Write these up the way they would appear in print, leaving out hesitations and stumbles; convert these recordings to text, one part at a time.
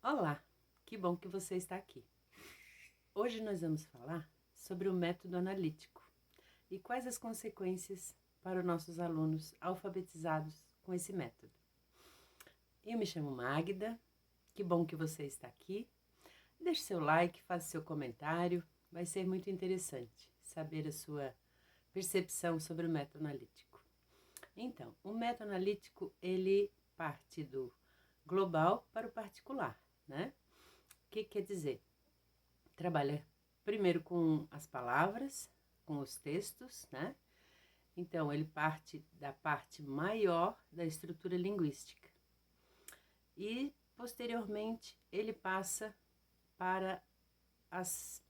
Olá, que bom que você está aqui. Hoje nós vamos falar sobre o método analítico e quais as consequências para os nossos alunos alfabetizados com esse método. Eu me chamo Magda, que bom que você está aqui. Deixe seu like, faça seu comentário, vai ser muito interessante saber a sua percepção sobre o método analítico. Então, o método analítico, ele parte do global para o particular, né? O que quer dizer? Trabalha primeiro com as palavras, com os textos, né? Então, ele parte da parte maior da estrutura linguística. E, posteriormente, ele passa para as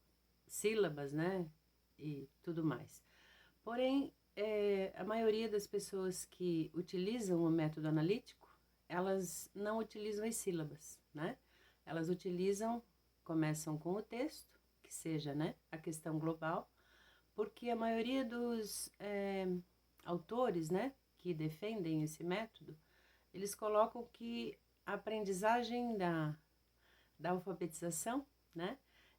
sílabas, né? E tudo mais. Porém, a maioria das pessoas que utilizam o método analítico, elas não utilizam as sílabas, né? Elas começam com o texto, que seja, né, a questão global, porque a maioria dos autores, né, que defendem esse método, eles colocam que a aprendizagem da alfabetização, né,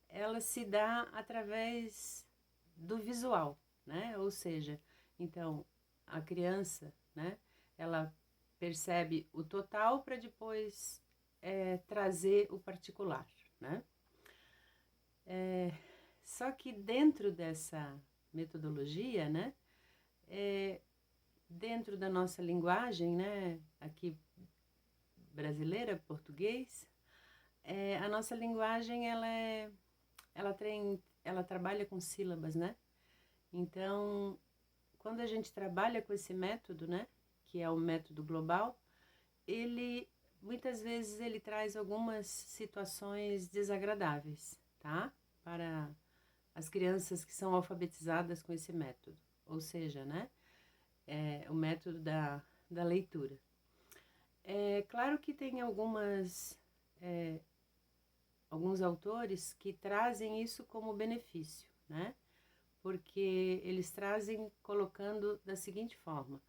ela se dá através do visual, né, ou seja, então a criança, né, ela percebe o total para depois trazer o particular, né. Só que dentro dessa metodologia, né, dentro da nossa linguagem, né, aqui brasileira, português, a nossa linguagem ela trabalha com sílabas, né? Então, quando a gente trabalha com esse método, né, que é o método global, ele muitas vezes ele traz algumas situações desagradáveis, tá? Para as crianças que são alfabetizadas com esse método, ou seja, né, o método da leitura. É claro que tem alguns autores que trazem isso como benefício, né? Porque eles trazem colocando da seguinte forma: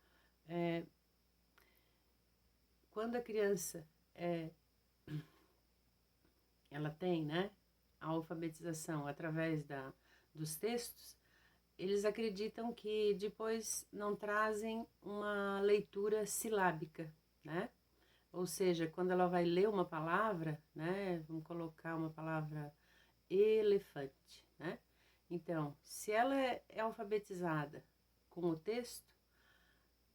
quando a criança ela tem, né, a alfabetização através dos textos, eles acreditam que depois não trazem uma leitura silábica, né? Ou seja, quando ela vai ler uma palavra, né, vamos colocar uma palavra elefante, né? Então, se ela é alfabetizada com o texto,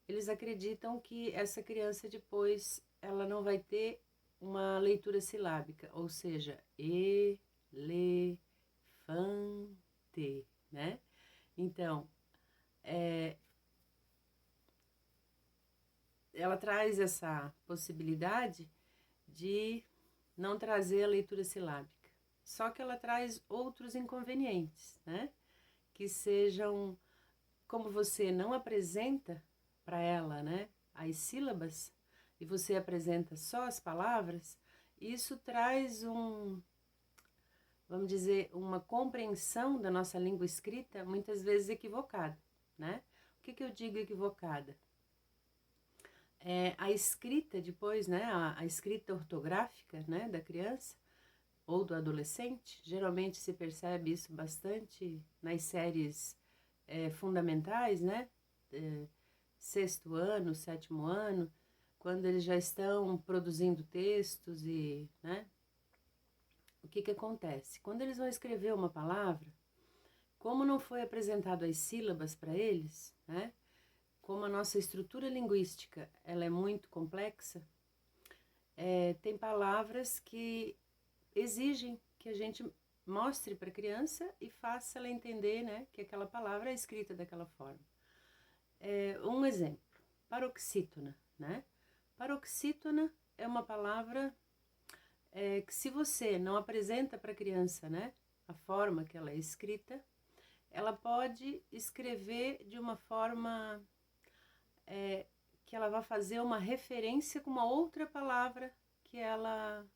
eles acreditam que essa criança depois ela não vai ter uma leitura silábica, ou seja, elefante, né? Então, ela traz essa possibilidade de não trazer a leitura silábica. Só que ela traz outros inconvenientes, né? Que sejam, como você não apresenta para ela, né, as sílabas, e você apresenta só as palavras, isso traz vamos dizer, uma compreensão da nossa língua escrita muitas vezes equivocada, né? O que eu digo equivocada? A escrita depois, né, a escrita ortográfica, né, da criança ou do adolescente, geralmente se percebe isso bastante nas séries fundamentais, né, sexto ano, sétimo ano, quando eles já estão produzindo textos e, né, o que acontece? Quando eles vão escrever uma palavra, como não foi apresentado as sílabas para eles, né, como a nossa estrutura linguística ela é muito complexa, tem palavras que exigem que a gente mostre para a criança e faça ela entender, né, que aquela palavra é escrita daquela forma. Um exemplo, paroxítona, né? Paroxítona é uma palavra que se você não apresenta para a criança, né, a forma que ela é escrita, ela pode escrever de uma forma que ela vai fazer uma referência com uma outra palavra que ela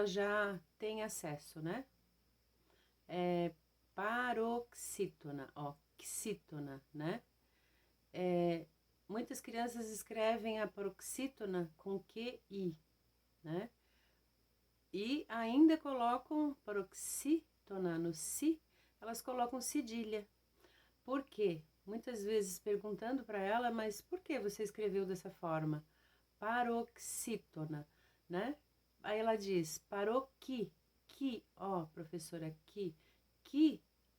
já tem acesso, né? Paroxítona, ó, xítona, né? Muitas crianças escrevem a paroxítona com QI, né? E ainda colocam paroxítona no si, elas colocam cedilha. Por quê? Muitas vezes perguntando para ela, mas por que você escreveu dessa forma? Paroxítona, né? Aí ela diz, paroqui, ó, professora, que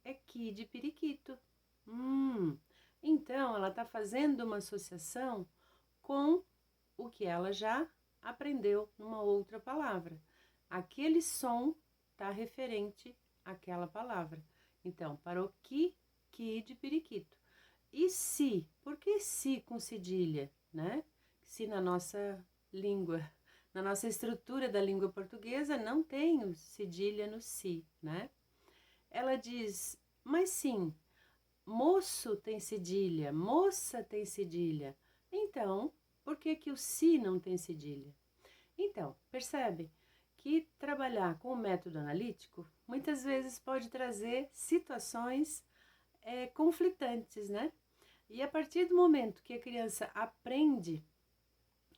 é que de periquito. Então ela está fazendo uma associação com o que ela já aprendeu numa outra palavra. Aquele som está referente àquela palavra. Então, paroqui, de periquito. E se? Por que se com cedilha, né? Se na nossa língua, na nossa estrutura da língua portuguesa, não tem o cedilha no si, né? Ela diz, mas sim, moço tem cedilha, moça tem cedilha. Então, por que que o si não tem cedilha? Então, percebe que trabalhar com o método analítico muitas vezes pode trazer situações conflitantes, né? E a partir do momento que a criança aprende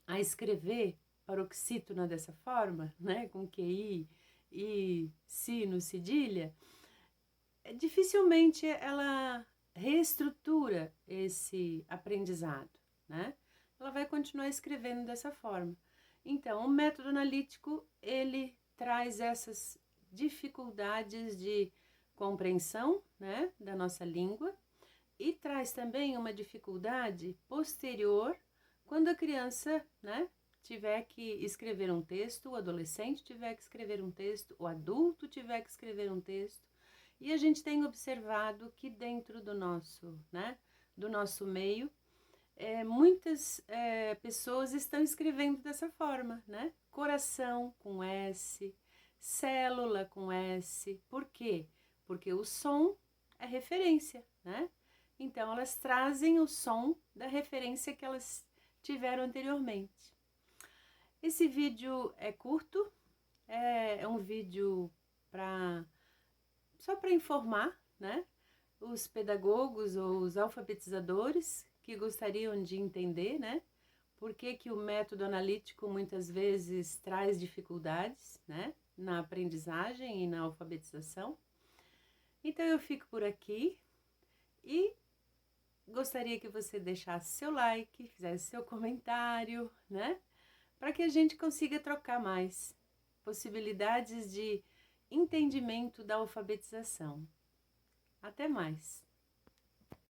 a escrever paroxítona dessa forma, né, com QI e si no cedilha, dificilmente ela reestrutura esse aprendizado, né? Ela vai continuar escrevendo dessa forma. Então, o método analítico, ele traz essas dificuldades de compreensão, né, da nossa língua, e traz também uma dificuldade posterior quando a criança, né, tiver que escrever um texto, o adolescente tiver que escrever um texto, o adulto tiver que escrever um texto. E a gente tem observado que dentro do nosso, né, do nosso meio, muitas pessoas estão escrevendo dessa forma, né? Coração com S, célula com S. Por quê? Porque o som é referência, né? Então, elas trazem o som da referência que elas tiveram anteriormente. Esse vídeo é curto, é um vídeo só para informar, né? Os pedagogos ou os alfabetizadores que gostariam de entender, né? Por que que o método analítico muitas vezes traz dificuldades, né? Na aprendizagem e na alfabetização. Então eu fico por aqui e gostaria que você deixasse seu like, fizesse seu comentário, né? Para que a gente consiga trocar mais possibilidades de entendimento da alfabetização. Até mais!